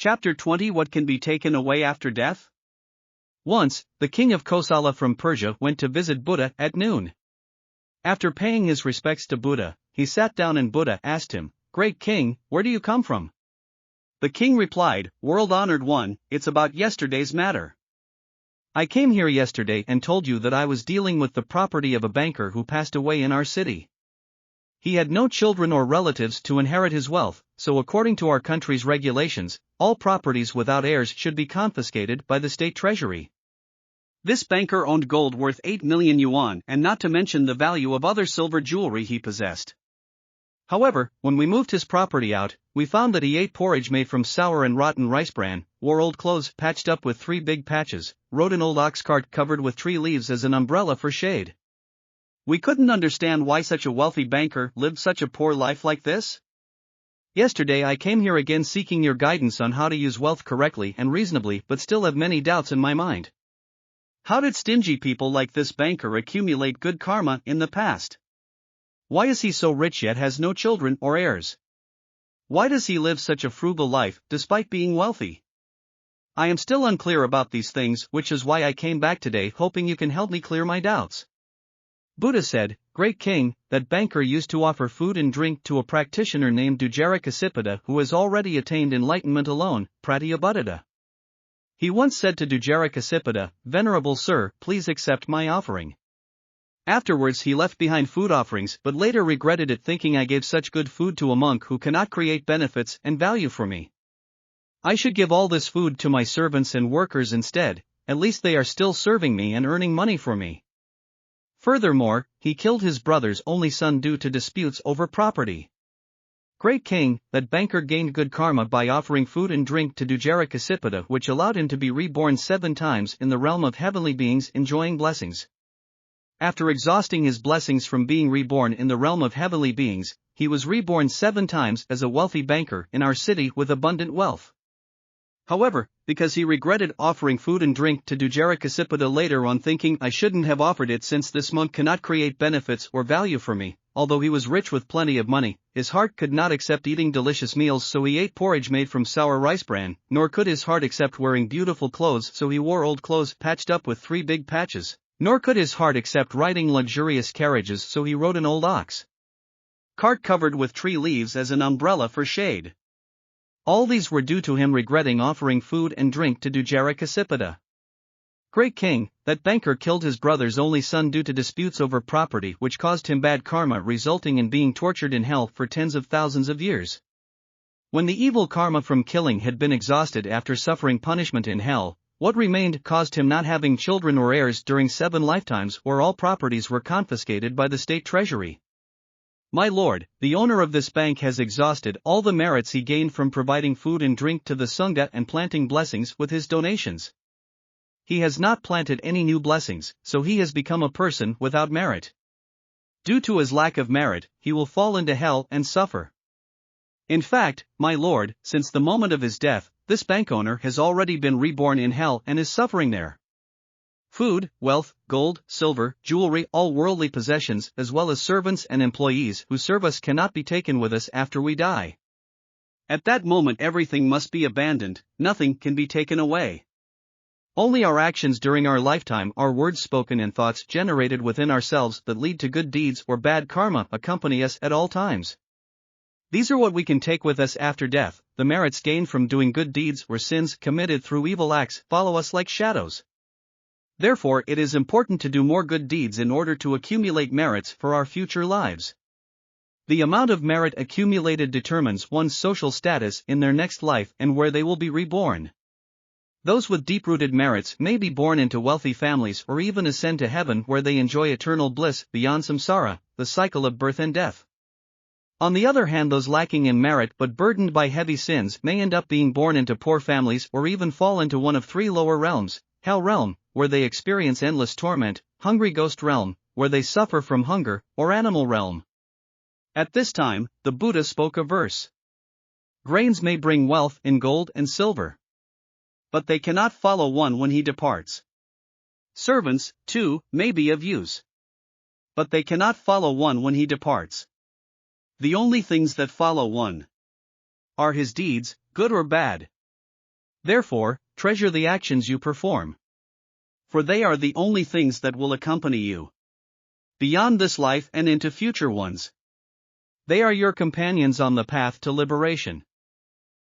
Chapter 20 What can be taken away after death? Once, the king of Kosala from Persia went to visit Buddha at noon. After paying his respects to Buddha, he sat down and Buddha asked him, "Great king, where do you come from?" The king replied, "World-honored one, it's about yesterday's matter. I came here yesterday and told you that I was dealing with the property of a banker who passed away in our city. He had no children or relatives to inherit his wealth, so according to our country's regulations, all properties without heirs should be confiscated by the state treasury. This banker owned gold worth 8 million yuan and not to mention the value of other silver jewelry he possessed. However, when we moved his property out, we found that he ate porridge made from sour and rotten rice bran, wore old clothes patched up with 3 big patches, rode an old ox cart covered with tree leaves as an umbrella for shade. We couldn't understand why such a wealthy banker lived such a poor life like this. Yesterday I came here again seeking your guidance on how to use wealth correctly and reasonably, but still have many doubts in my mind. How did stingy people like this banker accumulate good karma in the past? Why is he so rich yet has no children or heirs? Why does he live such a frugal life, despite being wealthy? I am still unclear about these things, which is why I came back today hoping you can help me clear my doubts." Buddha said, "Great king, that banker used to offer food and drink to a practitioner named Ajatasattu who has already attained enlightenment alone, Pratyabhuddhata. He once said to Ajatasattu, 'Venerable sir, please accept my offering.' Afterwards he left behind food offerings but later regretted it thinking I gave such good food to a monk who cannot create benefits and value for me. I should give all this food to my servants and workers instead, at least they are still serving me and earning money for me." Furthermore, he killed his brother's only son due to disputes over property. Great king, that banker gained good karma by offering food and drink to Ajatasattu which allowed him to be reborn 7 times in the realm of heavenly beings enjoying blessings. After exhausting his blessings from being reborn in the realm of heavenly beings, he was reborn 7 times as a wealthy banker in our city with abundant wealth. However, because he regretted offering food and drink to Ajatasattu later on thinking I shouldn't have offered it since this monk cannot create benefits or value for me, although he was rich with plenty of money, his heart could not accept eating delicious meals so he ate porridge made from sour rice bran, nor could his heart accept wearing beautiful clothes so he wore old clothes patched up with 3 big patches, nor could his heart accept riding luxurious carriages so he rode an old ox cart covered with tree leaves as an umbrella for shade. All these were due to him regretting offering food and drink to Ajatasattu. Great king, that banker killed his brother's only son due to disputes over property which caused him bad karma resulting in being tortured in hell for tens of thousands of years. When the evil karma from killing had been exhausted after suffering punishment in hell, what remained caused him not having children or heirs during 7 lifetimes where all properties were confiscated by the state treasury. My lord, the owner of this bank has exhausted all the merits he gained from providing food and drink to the Sangha and planting blessings with his donations. He has not planted any new blessings, so he has become a person without merit. Due to his lack of merit, he will fall into hell and suffer. In fact, my lord, since the moment of his death, this bank owner has already been reborn in hell and is suffering there. Food, wealth, gold, silver, jewelry, all worldly possessions as well as servants and employees who serve us cannot be taken with us after we die. At that moment everything must be abandoned, nothing can be taken away. Only our actions during our lifetime, our words spoken and thoughts generated within ourselves that lead to good deeds or bad karma accompany us at all times. These are what we can take with us after death. The merits gained from doing good deeds or sins committed through evil acts follow us like shadows. Therefore it is important to do more good deeds in order to accumulate merits for our future lives. The amount of merit accumulated determines one's social status in their next life and where they will be reborn. Those with deep-rooted merits may be born into wealthy families or even ascend to heaven where they enjoy eternal bliss beyond samsara, the cycle of birth and death. On the other hand, those lacking in merit but burdened by heavy sins may end up being born into poor families or even fall into one of 3 lower realms: hell realm, where they experience endless torment, hungry ghost realm, where they suffer from hunger, or animal realm. At this time, the Buddha spoke a verse. Grains may bring wealth in gold and silver, but they cannot follow one when he departs. Servants, too, may be of use, but they cannot follow one when he departs. The only things that follow one are his deeds, good or bad. Therefore, treasure the actions you perform. For they are the only things that will accompany you beyond this life and into future ones. They are your companions on the path to liberation.